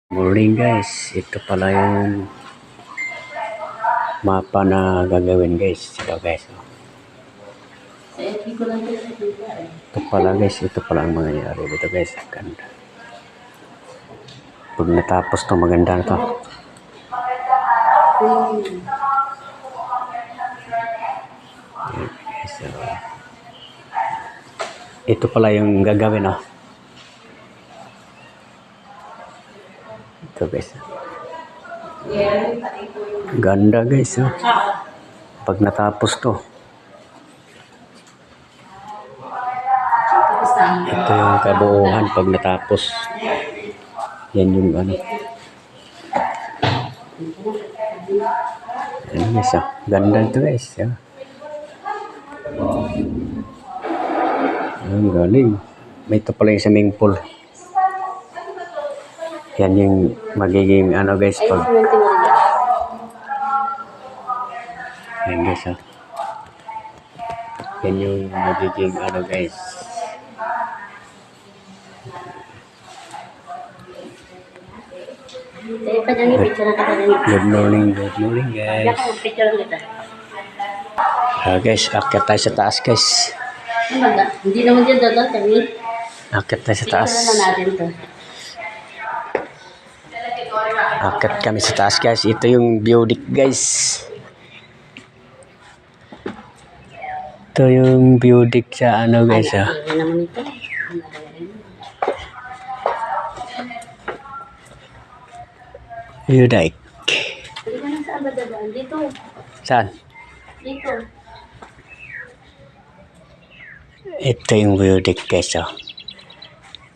Morning guys, ito pala yung mapa na gagawin guys. Ito guys. Ito pala guys, ito pala ang mangyayari dito guys. Ganda. Pag natapos to, maganda na to. So, ito pala yung gagawin oh. Ito guys. Ganda guys oh. Pag natapos to. Ito yung kabuuhan pag natapos. Yan yung ano. Ano guys oh. Ganda ito guys oh. Ang galing. May ito pala yung swimming pool. Yan yung magiging ano guys pag yan guys oh. Yan yung magiging ano guys. Good morning guys. Guys, akyat tayo sa taas guys. Hindi naman dyan kami. Akyat tayo sa taas. Akyat kami sa taas guys. Ito yung view deck guys. Ito yung view deck sa ano guys ah. View deck. Dito. Saan? Dito. Ito yung view deck guys oh.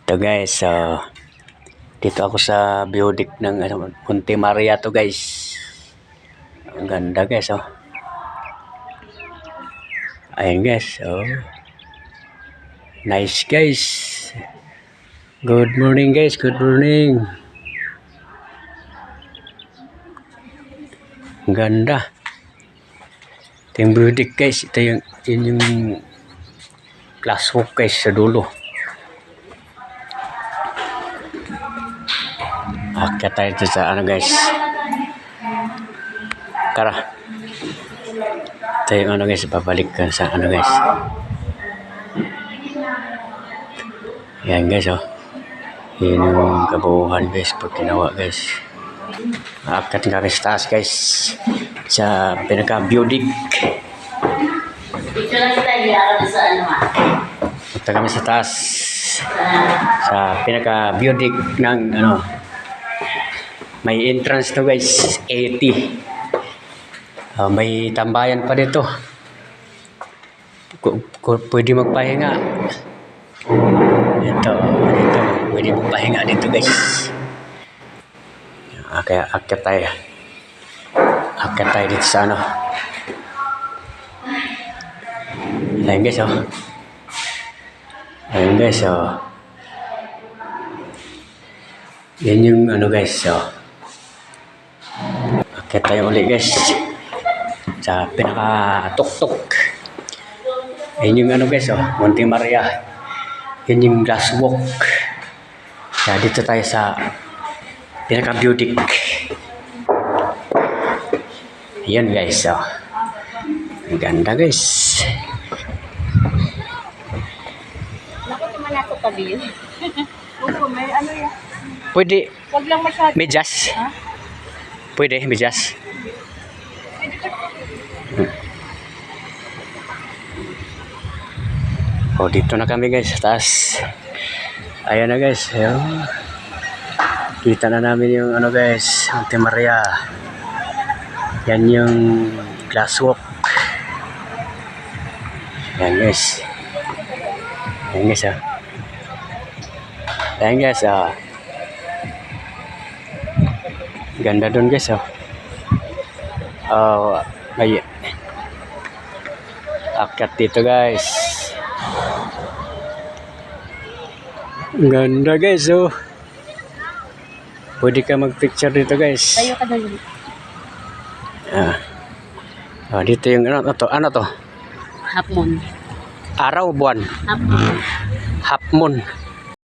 Ito guys dito ako sa view deck ng Monte Maria to guys. Ang ganda guys oh. Ayan guys oh. Nice guys. Good morning guys, good morning. Ang ganda. Ito yung view deck guys. Ito yung glasswalk guys sa dulo. Akyat tayo dito sa ano guys. Tara. Ito yung ano guys. Babalik ka sa ano guys. Yan guys oh. Yan yung kabuuhan guys pag ginawa guys. Akyat nga sa taas guys. Sa pinaka view deck. Dito lang kita iyakan sa ano ha. Punta kami sa taas. Sa pinaka view deck ng ano. May entrance to guys, 80. May tambayan pa dito. Pwede magpahinga. Dito, pwede magpahinga dito guys. Kaya akyat tayo. Akyat tayo dito sa ano. Ayan guys oh. Ayan guys oh. Yan yung ano guys oh. Akyat tayo ulit guys sa pinaka tuk-tuk. Yan yung ano guys oh, Monte Maria. Yan yung glass walk. Kaya dito tayo sa pinaka view deck. Yan guys oh. Ang ganda guys. Naku naman ako tabi yun. Opo, may ano yan. Pwede. Huwag lang masyado. Medyas. Ha? Pwede, medyas. Oh, dito na kami guys, sa taas. Ayan na guys. Ayan. Kita na namin yung ano guys, Monte Maria. Yan yung glass walk. Ayan guys. Ayan guys ah. Ayan guys ah. Ganda dun guys oh. May akyat dito guys. Ganda guys oh. Pwede ka mag-picture dito guys. Tayo ka dali. Dito yung ano to? Half moon. Araw, buwan. Half moon. Half moon.